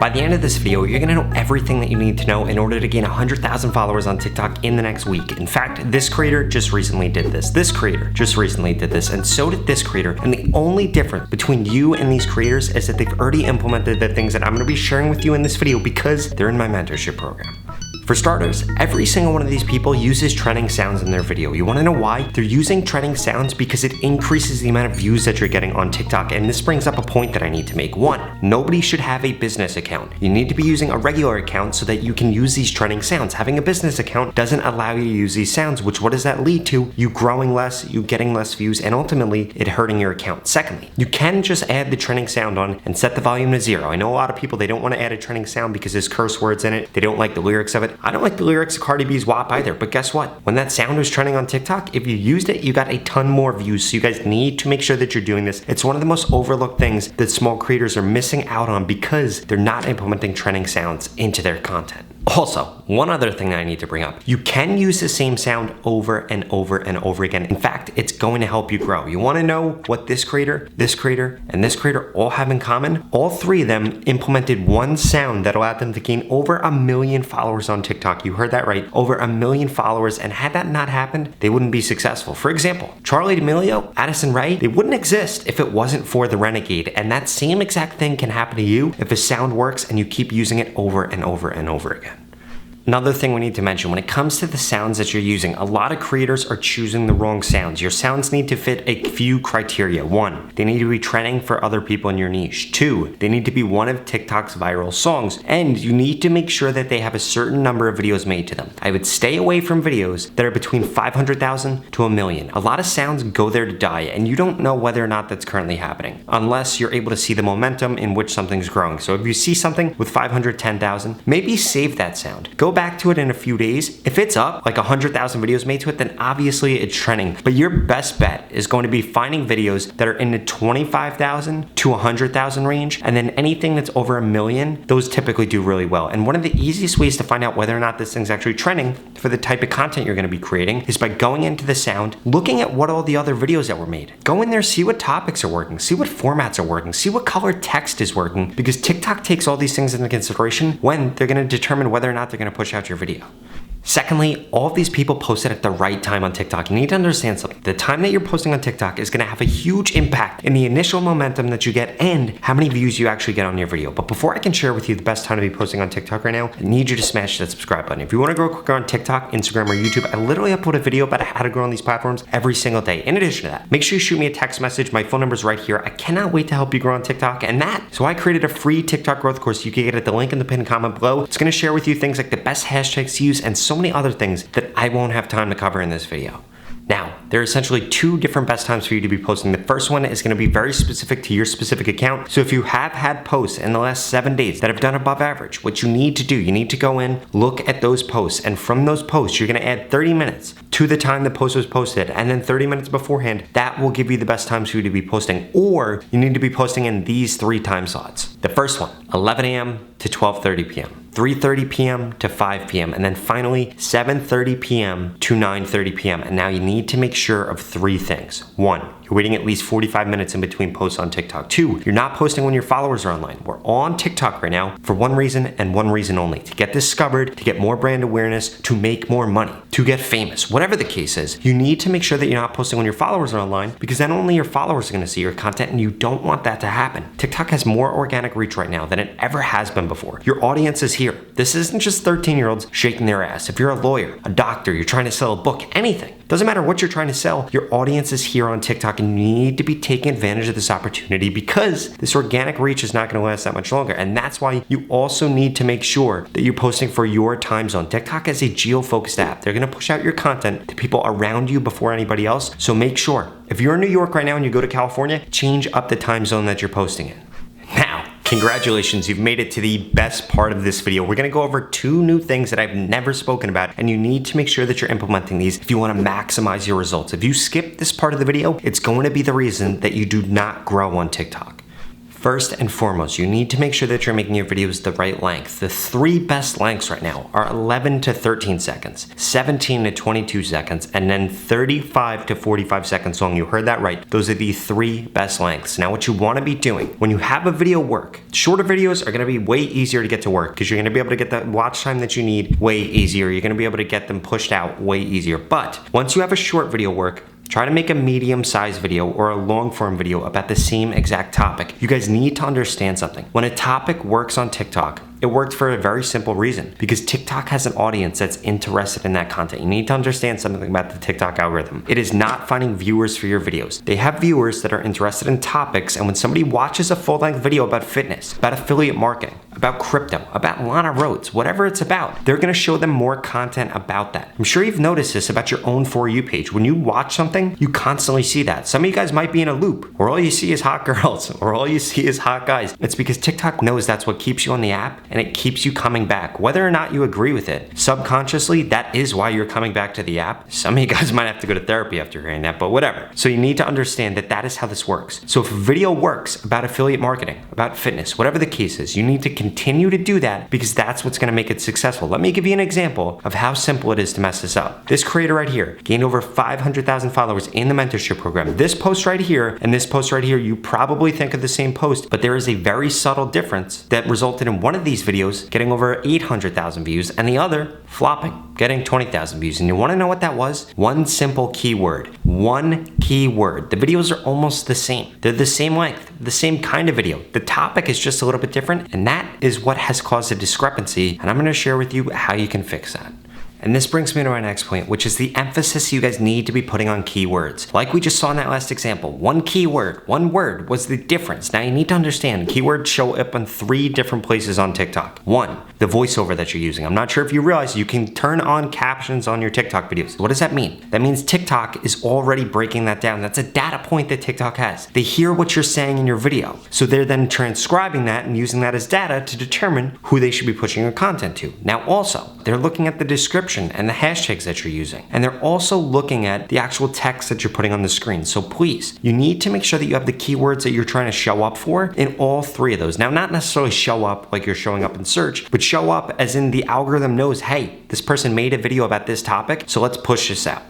By the end of this video, you're gonna know everything that you need to know in order to gain 100,000 followers on TikTok in the next week. In fact, this creator just recently did this. This creator just recently did this, and so did this creator. And the only difference between you and these creators is that they've already implemented the things that I'm gonna be sharing with you in this video because they're in my mentorship program. For starters, every single one of these people uses trending sounds in their video. You wanna know why? They're using trending sounds because it increases the amount of views that you're getting on TikTok, and this brings up a point that I need to make. One, nobody should have a business account. You need to be using a regular account so that you can use these trending sounds. Having a business account doesn't allow you to use these sounds, which what does that lead to? You growing less, you getting less views, and ultimately it hurting your account. Secondly, you can just add the trending sound on and set the volume to 0. I know a lot of people, they don't wanna add a trending sound because there's curse words in it. They don't like the lyrics of it. I don't like the lyrics of Cardi B's WAP either, but guess what? When that sound was trending on TikTok, if you used it, you got a ton more views. So you guys need to make sure that you're doing this. It's one of the most overlooked things that small creators are missing out on because they're not implementing trending sounds into their content. Also, one other thing I need to bring up. You can use the same sound over and over and over again. In fact, it's going to help you grow. You wanna know what this creator, and this creator all have in common? All three of them implemented one sound that allowed them to gain over 1 million followers on TikTok. You heard that right, over 1 million followers, and had that not happened, they wouldn't be successful. For example, Charli D'Amelio, Addison Rae, they wouldn't exist if it wasn't for the Renegade, and that same exact thing can happen to you if a sound works and you keep using it over and over and over again. Another thing we need to mention, when it comes to the sounds that you're using, a lot of creators are choosing the wrong sounds. Your sounds need to fit a few criteria. 1, they need to be trending for other people in your niche. 2, they need to be one of TikTok's viral songs. And you need to make sure that they have a certain number of videos made to them. I would stay away from videos that are between 500,000 to 1 million. A lot of sounds go there to die, and you don't know whether or not that's currently happening, unless you're able to see the momentum in which something's growing. So if you see something with 510,000, maybe save that sound. Go back to it in a few days. If it's up, like 100,000 videos made to it, then obviously it's trending. But your best bet is going to be finding videos that are in the 25,000 to 100,000 range, and then anything that's over 1 million, those typically do really well. And one of the easiest ways to find out whether or not this thing's actually trending for the type of content you're gonna be creating is by going into the sound, looking at what all the other videos that were made. Go in there, see what topics are working, see what formats are working, see what color text is working, because TikTok takes all these things into consideration when they're gonna determine whether or not they're gonna push out your video. Secondly, all of these people posted at the right time on TikTok. You need to understand something. The time that you're posting on TikTok is gonna have a huge impact in the initial momentum that you get and how many views you actually get on your video. But before I can share with you the best time to be posting on TikTok right now, I need you to smash that subscribe button. If you wanna grow quicker on TikTok, Instagram, or YouTube, I literally upload a video about how to grow on these platforms every single day. In addition to that, make sure you shoot me a text message. My phone number is right here. I cannot wait to help you grow on TikTok so I created a free TikTok growth course you can get at the link in the pinned comment below. It's gonna share with you things like the best hashtags to use and so many other things that I won't have time to cover in this video. Now, there are essentially 2 different best times for you to be posting. The first one is gonna be very specific to your specific account. So if you have had posts in the last 7 days that have done above average, what you need to do, you need to go in, look at those posts, and from those posts, you're gonna add 30 minutes to the time the post was posted, and then 30 minutes beforehand. That will give you the best times for you to be posting, or you need to be posting in these 3 time slots. The first one, 11 a.m. to 12:30 p.m. 3:30 p.m. to 5 p.m. and then finally 7:30 p.m. to 9:30 p.m. And now you need to make sure of 3 things. 1, you're waiting at least 45 minutes in between posts on TikTok. 2, you're not posting when your followers are online. We're on TikTok right now for one reason and one reason only: to get discovered, to get more brand awareness, to make more money, to get famous. Whatever the case is, you need to make sure that you're not posting when your followers are online, because then only your followers are gonna see your content, and you don't want that to happen. TikTok has more organic reach right now than it ever has been before. Your audience is here. This isn't just 13-year-olds shaking their ass. If you're a lawyer, a doctor, you're trying to sell a book, anything, doesn't matter what you're trying to sell, your audience is here on TikTok, and you need to be taking advantage of this opportunity because this organic reach is not gonna last that much longer. And that's why you also need to make sure that you're posting for your time zone. TikTok is a geo-focused app. They're gonna push out your content to people around you before anybody else. So make sure, if you're in New York right now and you go to California, change up the time zone that you're posting in. Now, congratulations, you've made it to the best part of this video. We're gonna go over 2 new things that I've never spoken about, and you need to make sure that you're implementing these if you wanna maximize your results. If you skip this part of the video, it's going to be the reason that you do not grow on TikTok. First and foremost, you need to make sure that you're making your videos the right length. The 3 best lengths right now are 11 to 13 seconds, 17 to 22 seconds, and then 35 to 45 seconds long. You heard that right. Those are the 3 best lengths. Now, what you want to be doing when you have a video work, shorter videos are going to be way easier to get to work because you're going to be able to get the watch time that you need way easier. You're going to be able to get them pushed out way easier. But once you have a short video work, try to make a medium-sized video or a long-form video about the same exact topic. You guys need to understand something. When a topic works on TikTok, it worked for a very simple reason, because TikTok has an audience that's interested in that content. You need to understand something about the TikTok algorithm. It is not finding viewers for your videos. They have viewers that are interested in topics, and when somebody watches a full-length video about fitness, about affiliate marketing, about crypto, about Lana Rhodes, whatever it's about, they're gonna show them more content about that. I'm sure you've noticed this about your own For You page. When you watch something, you constantly see that. Some of you guys might be in a loop, where all you see is hot girls, or all you see is hot guys. It's because TikTok knows that's what keeps you on the app, and it keeps you coming back. Whether or not you agree with it, subconsciously, that is why you're coming back to the app. Some of you guys might have to go to therapy after hearing that, but whatever. So you need to understand that that is how this works. So if a video works about affiliate marketing, about fitness, whatever the case is, you need to continue to do that because that's what's gonna make it successful. Let me give you an example of how simple it is to mess this up. This creator right here gained over 500,000 followers in the mentorship program. This post right here and this post right here, you probably think of the same post, but there is a very subtle difference that resulted in one of these videos getting over 800,000 views and the other flopping, getting 20,000 views. And you wanna know what that was? One simple keyword. One keyword. The videos are almost the same. They're the same length, the same kind of video. The topic is just a little bit different, and that is what has caused a discrepancy, and I'm gonna share with you how you can fix that. And this brings me to my next point, which is the emphasis you guys need to be putting on keywords. Like we just saw in that last example, one keyword, one word was the difference. Now you need to understand keywords show up in 3 different places on TikTok. 1, the voiceover that you're using. I'm not sure if you realize you can turn on captions on your TikTok videos. What does that mean? That means TikTok is already breaking that down. That's a data point that TikTok has. They hear what you're saying in your video. So they're then transcribing that and using that as data to determine who they should be pushing your content to. Now also, they're looking at the description and the hashtags that you're using. And they're also looking at the actual text that you're putting on the screen. So please, you need to make sure that you have the keywords that you're trying to show up for in all 3 of those. Now, not necessarily show up like you're showing up in search, but show up as in the algorithm knows, hey, this person made a video about this topic, so let's push this out.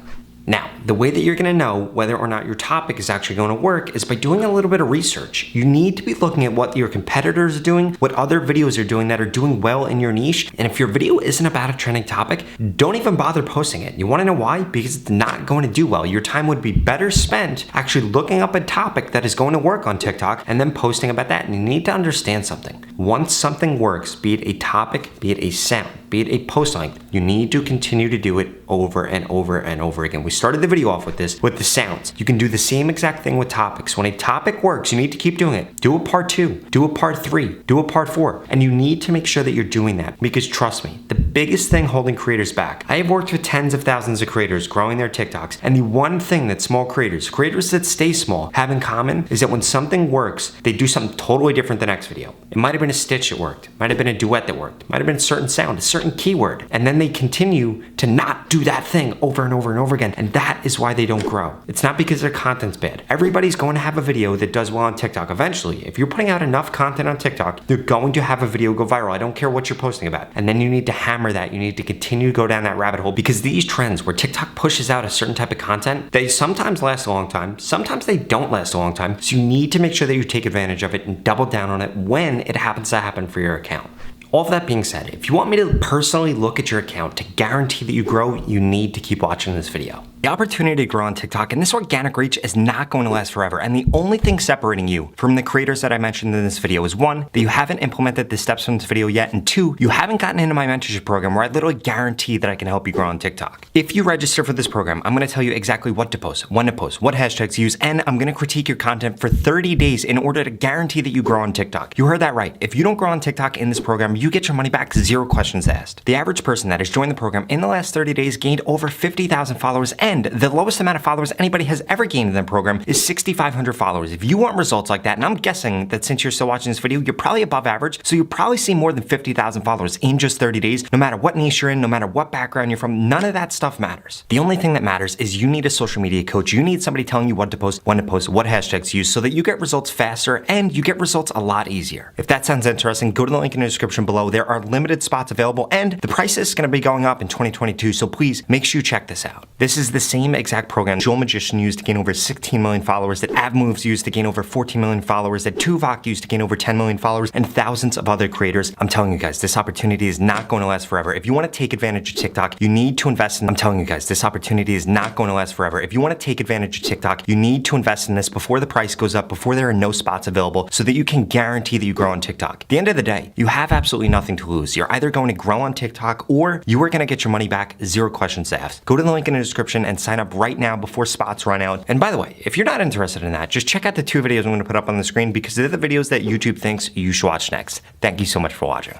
Now, the way that you're gonna know whether or not your topic is actually gonna work is by doing a little bit of research. You need to be looking at what your competitors are doing, what other videos are doing that are doing well in your niche, and if your video isn't about a trending topic, don't even bother posting it. You wanna know why? Because it's not going to do well. Your time would be better spent actually looking up a topic that is going to work on TikTok and then posting about that. And you need to understand something. Once something works, be it a topic, be it a sound, be it a post length, you need to continue to do it over and over and over again. We started the video off with this, with the sounds. You can do the same exact thing with topics. When a topic works, you need to keep doing it. Do a part 2, do a part 3, do a part 4. And you need to make sure that you're doing that because trust me, the biggest thing holding creators back. I have worked with tens of thousands of creators growing their TikToks. And the one thing that small creators that stay small have in common is that when something works, they do something totally different the next video. It might have been a stitch that worked, might have been a duet that worked, might have been a certain sound, a certain keyword. And then they continue to not do that thing over and over and over again. And that is why they don't grow. It's not because their content's bad. Everybody's going to have a video that does well on TikTok eventually. If you're putting out enough content on TikTok, you're going to have a video go viral. I don't care what you're posting about. And then you need to hammer that. You need to continue to go down that rabbit hole because these trends where TikTok pushes out a certain type of content, they sometimes last a long time. Sometimes they don't last a long time. So you need to make sure that you take advantage of it and double down on it when it happens to happen for your account. All of that being said, if you want me to personally look at your account to guarantee that you grow, you need to keep watching this video. The opportunity to grow on TikTok and this organic reach is not going to last forever. And the only thing separating you from the creators that I mentioned in this video is 1, that you haven't implemented the steps from this video yet, and 2, you haven't gotten into my mentorship program where I literally guarantee that I can help you grow on TikTok. If you register for this program, I'm gonna tell you exactly what to post, when to post, what hashtags to use, and I'm gonna critique your content for 30 days in order to guarantee that you grow on TikTok. You heard that right. If you don't grow on TikTok in this program, you get your money back, 0 questions asked. The average person that has joined the program in the last 30 days gained over 50,000 followers and And the lowest amount of followers anybody has ever gained in the program is 6,500 followers. If you want results like that, and I'm guessing that since you're still watching this video, you're probably above average, so you'll probably see more than 50,000 followers in just 30 days, no matter what niche you're in, no matter what background you're from, none of that stuff matters. The only thing that matters is you need a social media coach. You need somebody telling you what to post, when to post, what hashtags to use, so that you get results faster and you get results a lot easier. If that sounds interesting, go to the link in the description below. There are limited spots available and the price is going to be going up in 2022, so please make sure you check this out. This is the same exact program Joel Magician used to gain over 16 million followers, that AvMoves used to gain over 14 million followers, that Tuvok used to gain over 10 million followers, and thousands of other creators. I'm telling you guys, this opportunity is not going to last forever. If you want to take advantage of TikTok, you need to invest in, I'm telling you guys, this opportunity is not going to last forever. If you want to take advantage of TikTok, you need to invest in this before the price goes up, before there are no spots available, so that you can guarantee that you grow on TikTok. At the end of the day, you have absolutely nothing to lose. You're either going to grow on TikTok or you are going to get your money back, 0 questions asked. Go to the link in the description and sign up right now before spots run out. And by the way, if you're not interested in that, just check out the 2 videos I'm going to put up on the screen, because they're the videos that YouTube thinks you should watch next. Thank you so much for watching.